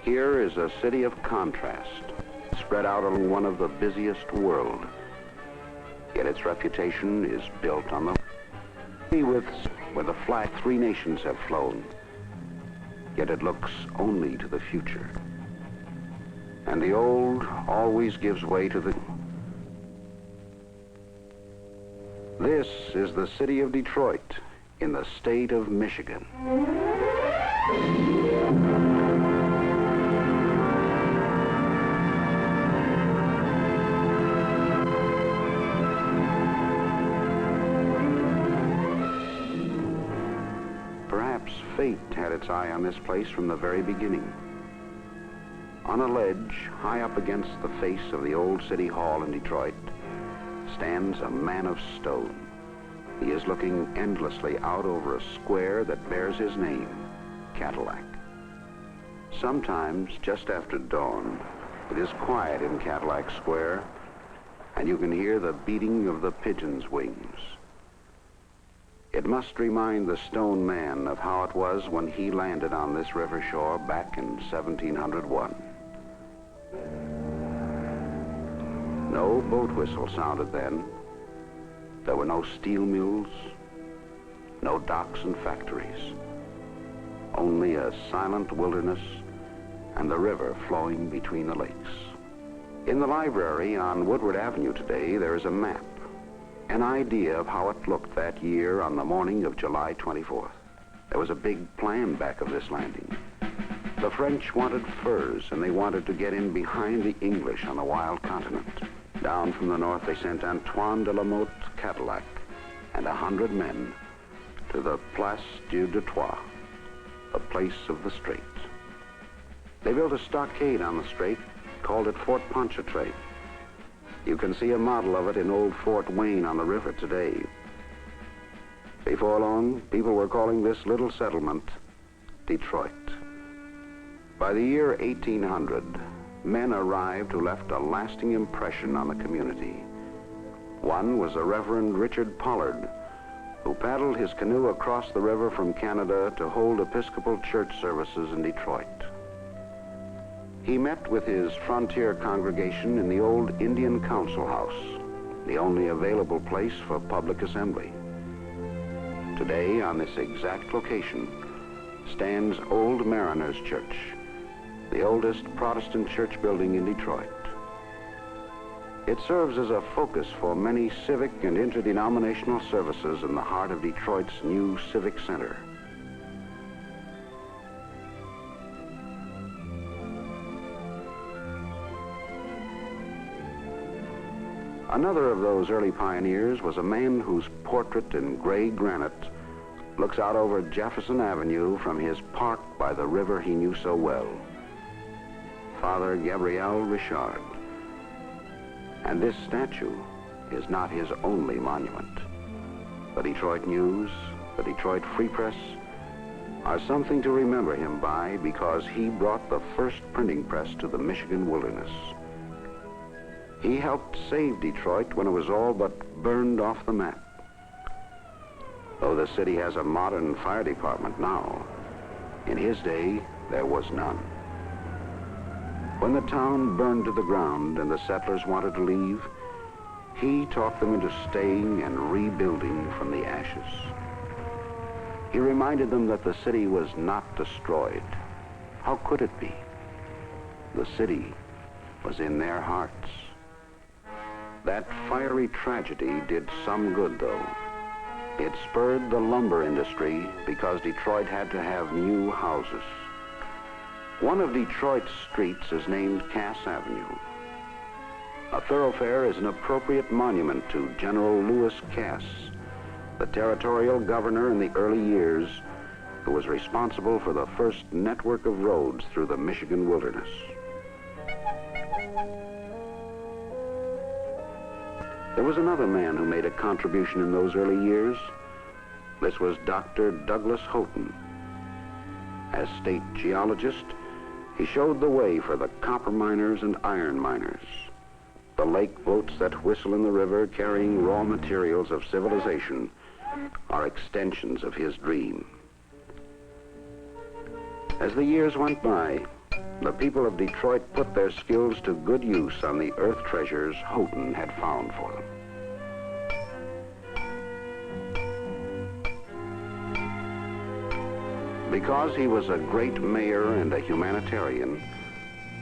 Here is a city of contrast, spread out along one of the busiest world. Yet its reputation is built on the sea where the flag three nations have flown. Yet it looks only to the future. And the old always gives way to the... This is the city of Detroit in the state of Michigan. Perhaps fate had its eye on this place from the very beginning. On a ledge, high up against the face of the old city hall in Detroit, stands a man of stone. He is looking endlessly out over a square that bears his name, Cadillac. Sometimes, just after dawn, it is quiet in Cadillac Square, and you can hear the beating of the pigeons' wings. It must remind the stone man of how it was when he landed on this river shore back in 1701. No boat whistle sounded then. There were no steel mills, no docks and factories, only a silent wilderness and the river flowing between the lakes. In the library on Woodward Avenue today, there is a map, an idea of how it looked that year on the morning of July 24th. There was a big plan back of this landing. The French wanted furs, and they wanted to get in behind the English on the wild continent. Down from the north, they sent Antoine de la Mothe Cadillac and 100 men to the Place du Detroit, the place of the strait. They built a stockade on the strait, called it Fort Pontchartrain. You can see a model of it in old Fort Wayne on the river today. Before long, people were calling this little settlement Detroit. By the year 1800, men arrived who left a lasting impression on the community. One was the Reverend Richard Pollard, who paddled his canoe across the river from Canada to hold Episcopal church services in Detroit. He met with his frontier congregation in the old Indian Council House, the only available place for public assembly. Today, on this exact location, stands Old Mariners Church, the oldest Protestant church building in Detroit. It serves as a focus for many civic and interdenominational services in the heart of Detroit's new civic center. Another of those early pioneers was a man whose portrait in gray granite looks out over Jefferson Avenue from his park by the river he knew so well. Father Gabriel Richard. And this statue is not his only monument. The Detroit News, the Detroit Free Press, are something to remember him by because he brought the first printing press to the Michigan wilderness. He helped save Detroit when it was all but burned off the map. Though the city has a modern fire department now, in his day, there was none. When the town burned to the ground and the settlers wanted to leave, he talked them into staying and rebuilding from the ashes. He reminded them that the city was not destroyed. How could it be? The city was in their hearts. That fiery tragedy did some good, though. It spurred the lumber industry because Detroit had to have new houses. One of Detroit's streets is named Cass Avenue. A thoroughfare is an appropriate monument to General Lewis Cass, the territorial governor in the early years who was responsible for the first network of roads through the Michigan wilderness. There was another man who made a contribution in those early years. This was Dr. Douglas Houghton. As state geologist, he showed the way for the copper miners and iron miners, the lake boats that whistle in the river carrying raw materials of civilization are extensions of his dream. As the years went by, the people of Detroit put their skills to good use on the earth treasures Houghton had found for them. Because he was a great mayor and a humanitarian,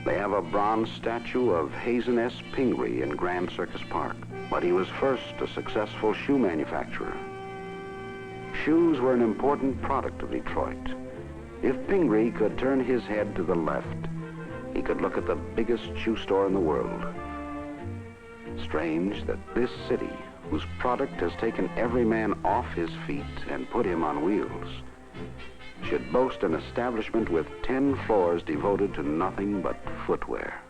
they have a bronze statue of Hazen S. Pingree in Grand Circus Park. But he was first a successful shoe manufacturer. Shoes were an important product of Detroit. If Pingree could turn his head to the left, he could look at the biggest shoe store in the world. Strange that this city, whose product has taken every man off his feet and put him on wheels, should boast an establishment with 10 floors devoted to nothing but footwear.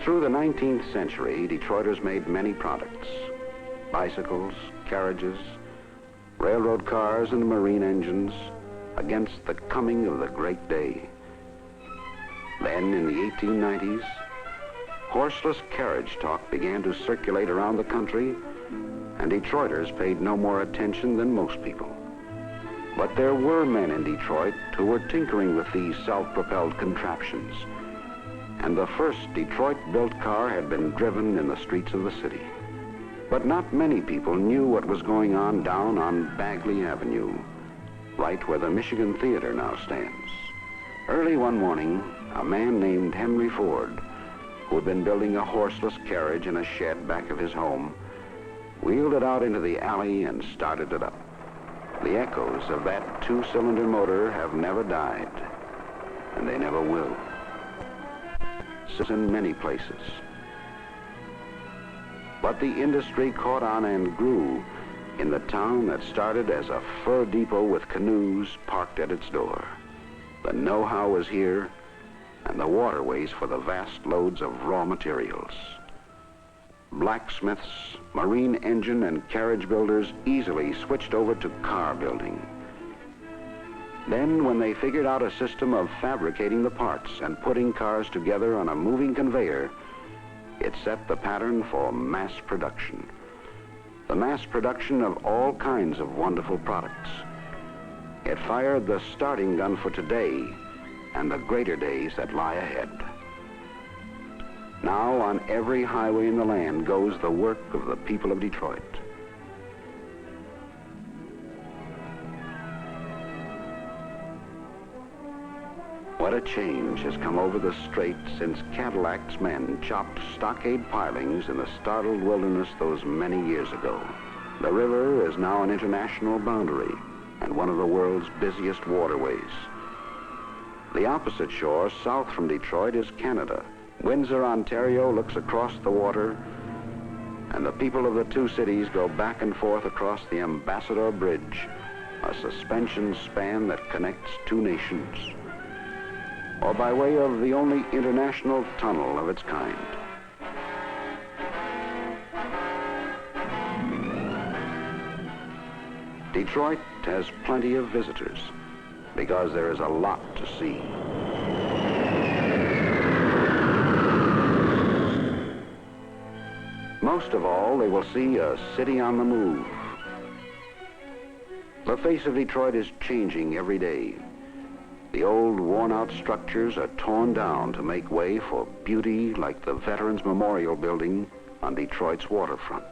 Through the 19th century, Detroiters made many products: bicycles, carriages, railroad cars, and marine engines, against the coming of the great day. Then, in the 1890s, horseless carriage talk began to circulate around the country, and Detroiters paid no more attention than most people. But there were men in Detroit who were tinkering with these self-propelled contraptions, and the first Detroit-built car had been driven in the streets of the city. But not many people knew what was going on down on Bagley Avenue, right where the Michigan Theater now stands. Early one morning, a man named Henry Ford, who had been building a horseless carriage in a shed back of his home, wheeled it out into the alley and started it up. The echoes of that two-cylinder motor have never died, and they never will. It's in many places. But the industry caught on and grew in the town that started as a fur depot with canoes parked at its door. The know-how was here, and the waterways for the vast loads of raw materials. Blacksmiths, marine engine, and carriage builders easily switched over to car building. Then, when they figured out a system of fabricating the parts and putting cars together on a moving conveyor, it set the pattern for mass production. The mass production of all kinds of wonderful products. It fired the starting gun for today and the greater days that lie ahead. Now, on every highway in the land goes the work of the people of Detroit. What a change has come over the strait since Cadillac's men chopped stockade pilings in the startled wilderness those many years ago. The river is now an international boundary and one of the world's busiest waterways. The opposite shore, south from Detroit, is Canada. Windsor, Ontario looks across the water, and the people of the two cities go back and forth across the Ambassador Bridge, a suspension span that connects two nations, or by way of the only international tunnel of its kind. Detroit has plenty of visitors because there is a lot to see. Most of all, they will see a city on the move. The face of Detroit is changing every day. The old worn-out structures are torn down to make way for beauty like the Veterans Memorial Building on Detroit's waterfront.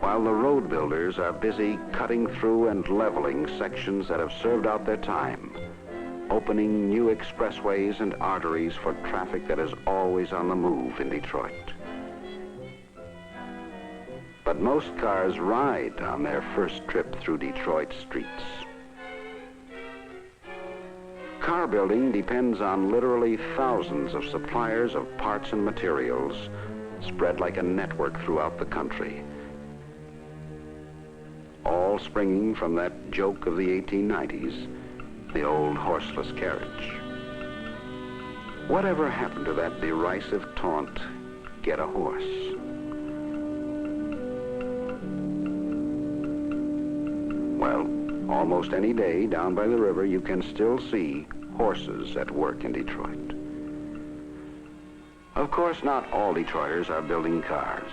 While the road builders are busy cutting through and leveling sections that have served out their time, opening new expressways and arteries for traffic that is always on the move in Detroit. But most cars ride on their first trip through Detroit streets. Car building depends on literally thousands of suppliers of parts and materials spread like a network throughout the country, all springing from that joke of the 1890s, the old horseless carriage. Whatever happened to that derisive taunt, get a horse? Well, almost any day down by the river you can still see horses at work in Detroit. Of course, not all Detroiters are building cars.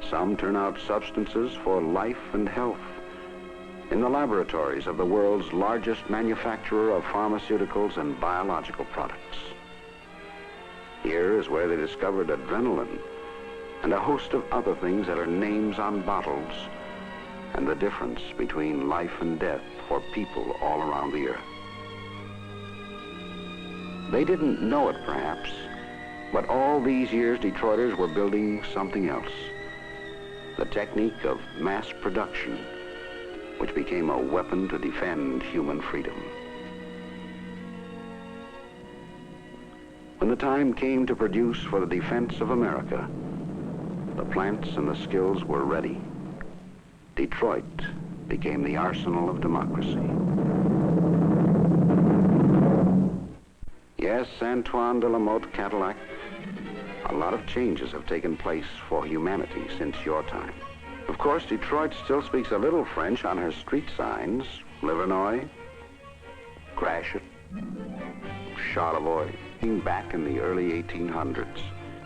Some turn out substances for life and health, in the laboratories of the world's largest manufacturer of pharmaceuticals and biological products. Here is where they discovered adrenaline and a host of other things that are names on bottles, and the difference between life and death for people all around the earth. They didn't know it, perhaps, but all these years Detroiters were building something else. The technique of mass production, which became a weapon to defend human freedom. When the time came to produce for the defense of America, the plants and the skills were ready. Detroit became the arsenal of democracy. Yes, Antoine de la Mothe Cadillac, a lot of changes have taken place for humanity since your time. Of course, Detroit still speaks a little French on her street signs. Livernois, Crash It, Charlevoix. Back in the early 1800s,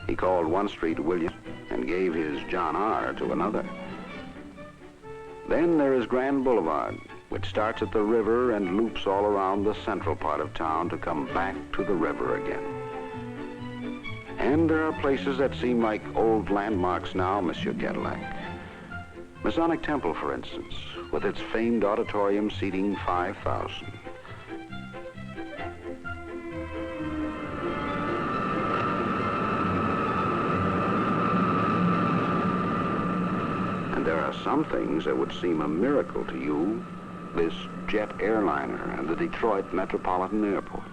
he called one street William and gave his John R. to another. Then there is Grand Boulevard, which starts at the river and loops all around the central part of town to come back to the river again. And there are places that seem like old landmarks now, Monsieur Cadillac. Masonic Temple, for instance, with its famed auditorium seating 5,000. And there are some things that would seem a miracle to you, this jet airliner and the Detroit Metropolitan Airport.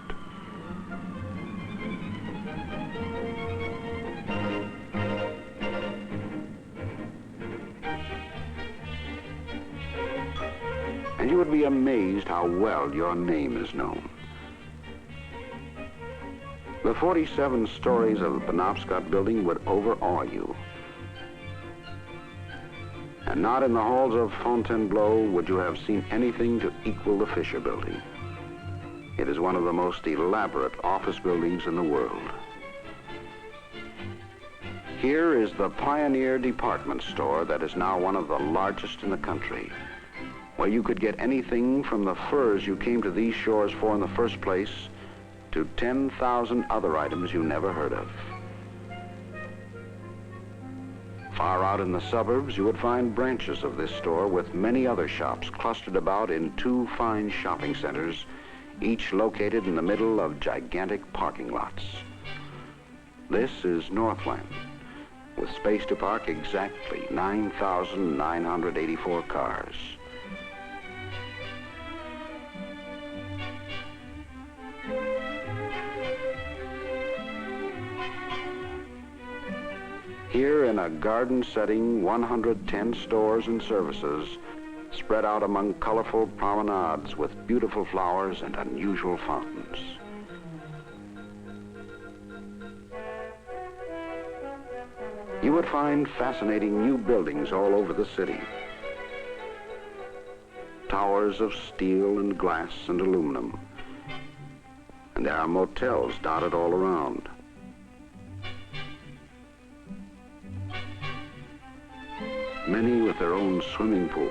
And you would be amazed how well your name is known. The 47 stories of the Penobscot building would overawe you. And not in the halls of Fontainebleau would you have seen anything to equal the Fisher Building. It is one of the most elaborate office buildings in the world. Here is the Pioneer Department Store that is now one of the largest in the country, where you could get anything from the furs you came to these shores for in the first place to 10,000 other items you never heard of. Far out in the suburbs, you would find branches of this store with many other shops clustered about in two fine shopping centers, each located in the middle of gigantic parking lots. This is Northland, with space to park exactly 9,984 cars. Here in a garden setting, 110 stores and services spread out among colorful promenades with beautiful flowers and unusual fountains. You would find fascinating new buildings all over the city. Towers of steel and glass and aluminum. And there are motels dotted all around. Many with their own swimming pools.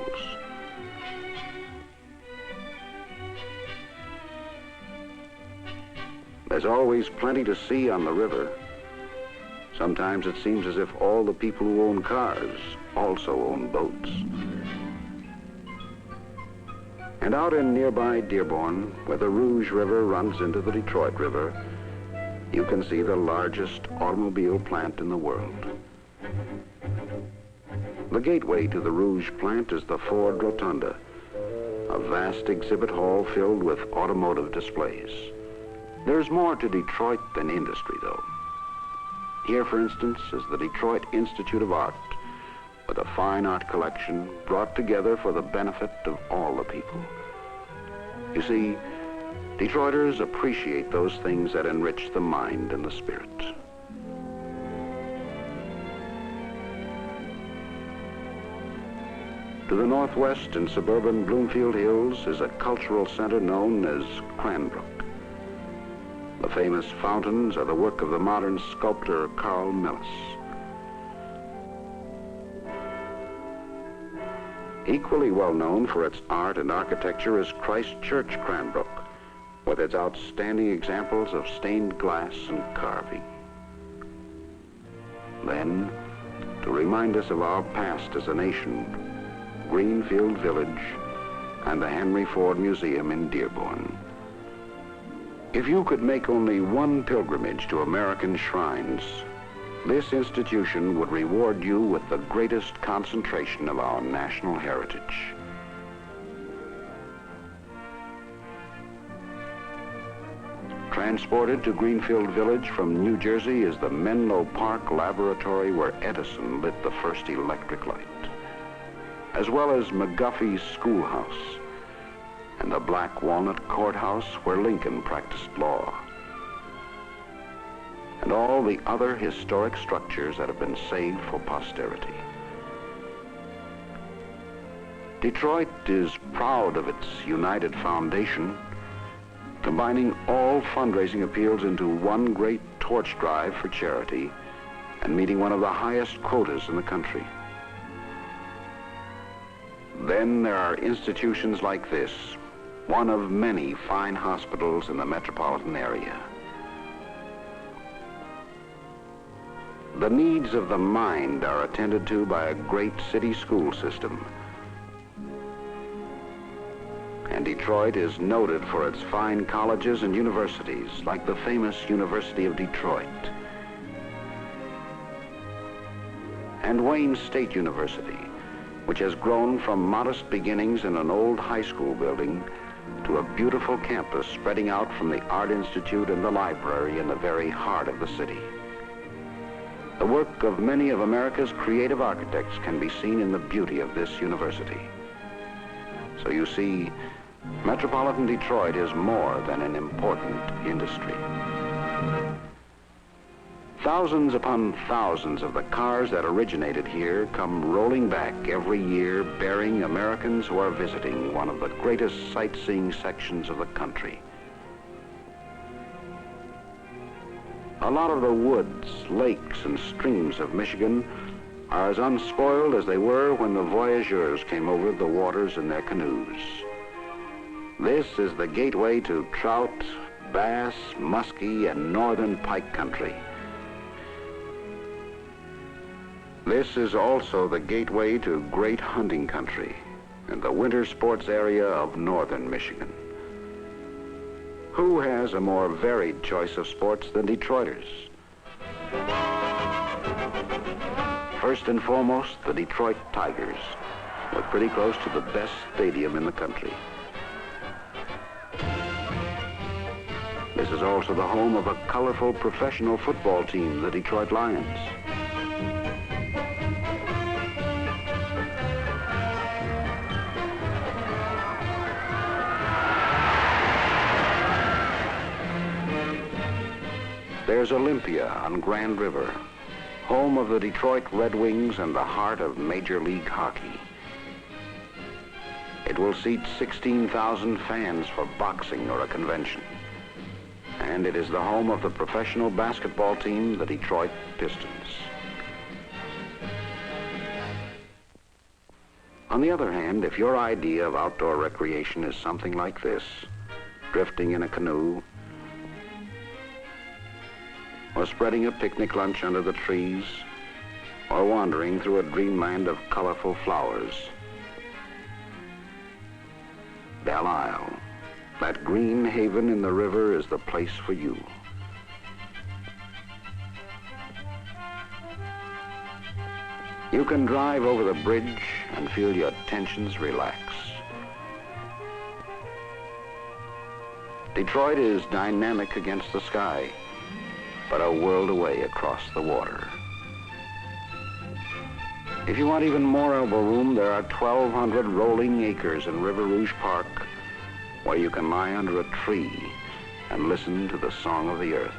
There's always plenty to see on the river. Sometimes it seems as if all the people who own cars also own boats. And out in nearby Dearborn, where the Rouge River runs into the Detroit River, you can see the largest automobile plant in the world. The gateway to the Rouge plant is the Ford Rotunda, a vast exhibit hall filled with automotive displays. There's more to Detroit than industry, though. Here, for instance, is the Detroit Institute of Art, with a fine art collection brought together for the benefit of all the people. You see, Detroiters appreciate those things that enrich the mind and the spirit. To the northwest in suburban Bloomfield Hills is a cultural center known as Cranbrook. The famous fountains are the work of the modern sculptor Carl Millis. Equally well known for its art and architecture is Christ Church, Cranbrook, with its outstanding examples of stained glass and carving. Then, to remind us of our past as a nation, Greenfield Village and the Henry Ford Museum in Dearborn. If you could make only one pilgrimage to American shrines, this institution would reward you with the greatest concentration of our national heritage. Transported to Greenfield Village from New Jersey is the Menlo Park Laboratory where Edison lit the first electric light, as well as McGuffey's Schoolhouse and the Black Walnut Courthouse where Lincoln practiced law, and all the other historic structures that have been saved for posterity. Detroit is proud of its united foundation, combining all fundraising appeals into one great torch drive for charity and meeting one of the highest quotas in the country. Then there are institutions like this, one of many fine hospitals in the metropolitan area. The needs of the mind are attended to by a great city school system. And Detroit is noted for its fine colleges and universities, like the famous University of Detroit and Wayne State University, which has grown from modest beginnings in an old high school building to a beautiful campus spreading out from the Art Institute and the library in the very heart of the city. The work of many of America's creative architects can be seen in the beauty of this university. So you see, metropolitan Detroit is more than an important industry. Thousands upon thousands of the cars that originated here come rolling back every year, bearing Americans who are visiting one of the greatest sightseeing sections of the country. A lot of the woods, lakes, and streams of Michigan are as unspoiled as they were when the voyageurs came over the waters in their canoes. This is the gateway to trout, bass, muskie, and northern pike country. This is also the gateway to great hunting country and the winter sports area of northern Michigan. Who has a more varied choice of sports than Detroiters? First and foremost, the Detroit Tigers, with pretty close to the best stadium in the country. This is also the home of a colorful professional football team, the Detroit Lions. There's Olympia on Grand River, home of the Detroit Red Wings and the heart of Major League Hockey. It will seat 16,000 fans for boxing or a convention. And it is the home of the professional basketball team, the Detroit Pistons. On the other hand, if your idea of outdoor recreation is something like this, drifting in a canoe, or spreading a picnic lunch under the trees, or wandering through a dreamland of colorful flowers, Belle Isle, that green haven in the river, is the place for you. You can drive over the bridge and feel your tensions relax. Detroit is dynamic against the sky, but a world away across the water. If you want even more elbow room, there are 1,200 rolling acres in River Rouge Park where you can lie under a tree and listen to the song of the earth,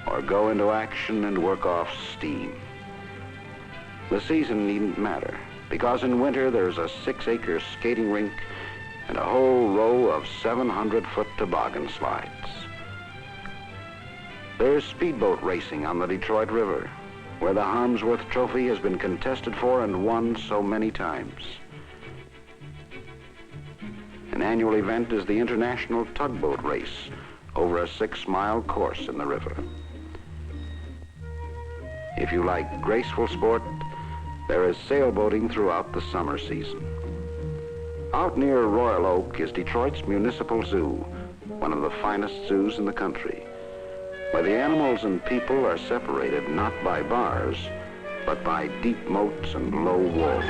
or go into action and work off steam. The season needn't matter, because in winter there's a 6-acre skating rink and a whole row of 700-foot toboggan slides. There's speedboat racing on the Detroit River, where the Harmsworth Trophy has been contested for and won so many times. An annual event is the International Tugboat Race over a 6-mile course in the river. If you like graceful sport, there is sailboating throughout the summer season. Out near Royal Oak is Detroit's Municipal Zoo, one of the finest zoos in the country, where the animals and people are separated not by bars, but by deep moats and low walls.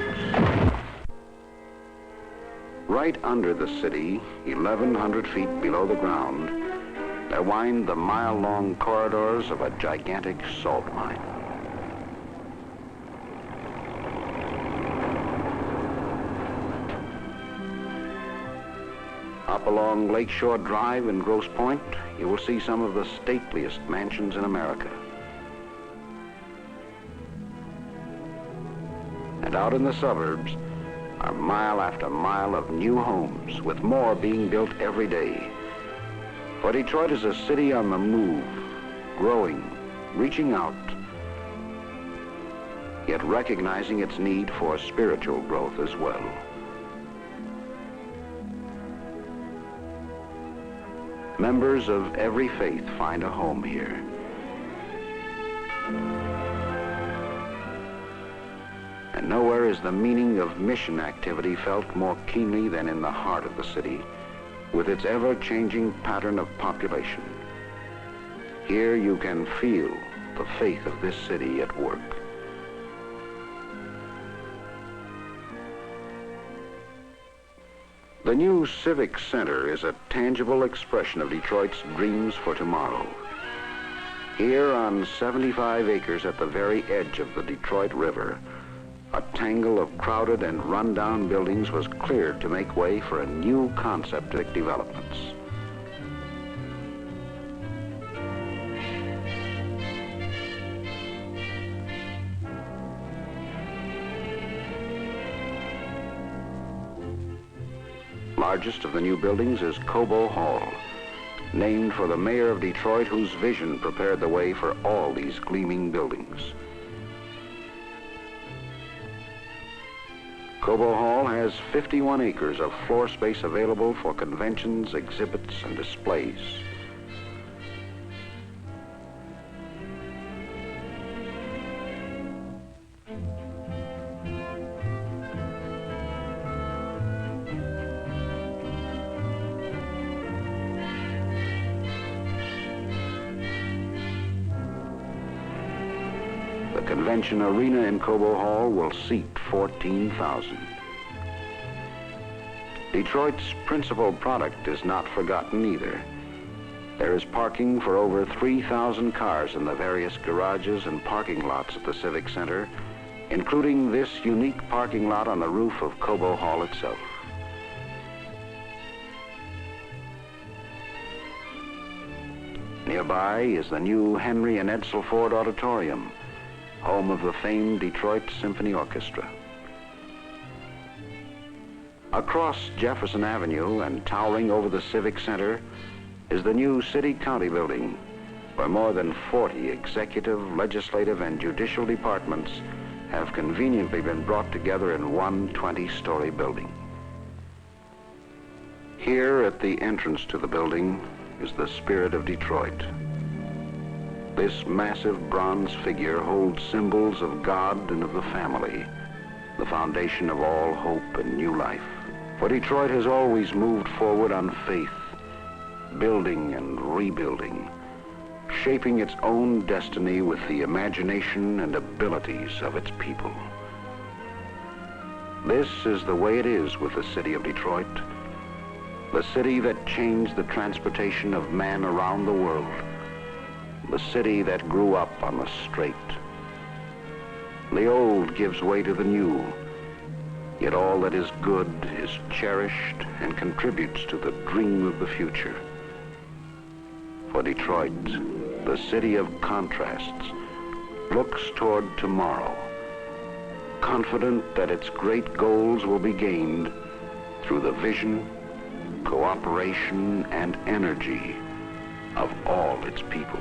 Right under the city, 1,100 feet below the ground, there wind the mile-long corridors of a gigantic salt mine. Up along Lakeshore Drive in Grosse Pointe, you will see some of the stateliest mansions in America. And out in the suburbs are mile after mile of new homes, with more being built every day. For Detroit is a city on the move, growing, reaching out, yet recognizing its need for spiritual growth as well. Members of every faith find a home here. And nowhere is the meaning of mission activity felt more keenly than in the heart of the city, with its ever-changing pattern of population. Here you can feel the faith of this city at work. The new Civic Center is a tangible expression of Detroit's dreams for tomorrow. Here on 75 acres at the very edge of the Detroit River, a tangle of crowded and run-down buildings was cleared to make way for a new concept of developments. Largest of the new buildings is Cobo Hall, named for the mayor of Detroit, whose vision prepared the way for all these gleaming buildings. Cobo Hall has 51 acres of floor space available for conventions, exhibits, and displays. The convention arena in Cobo Hall will seat 14,000. Detroit's principal product is not forgotten either. There is parking for over 3,000 cars in the various garages and parking lots at the Civic Center, including this unique parking lot on the roof of Cobo Hall itself. Nearby is the new Henry and Edsel Ford Auditorium, home of the famed Detroit Symphony Orchestra. Across Jefferson Avenue and towering over the Civic Center is the new City-County building, where more than 40 executive, legislative, and judicial departments have conveniently been brought together in one 20-story building. Here at the entrance to the building is the spirit of Detroit. This massive bronze figure holds symbols of God and of the family, the foundation of all hope and new life. For Detroit has always moved forward on faith, building and rebuilding, shaping its own destiny with the imagination and abilities of its people. This is the way it is with the city of Detroit, the city that changed the transportation of man around the world, the city that grew up on the straight. The old gives way to the new, yet all that is good is cherished and contributes to the dream of the future. For Detroit, the city of contrasts, looks toward tomorrow, confident that its great goals will be gained through the vision, cooperation, and energy of all its people.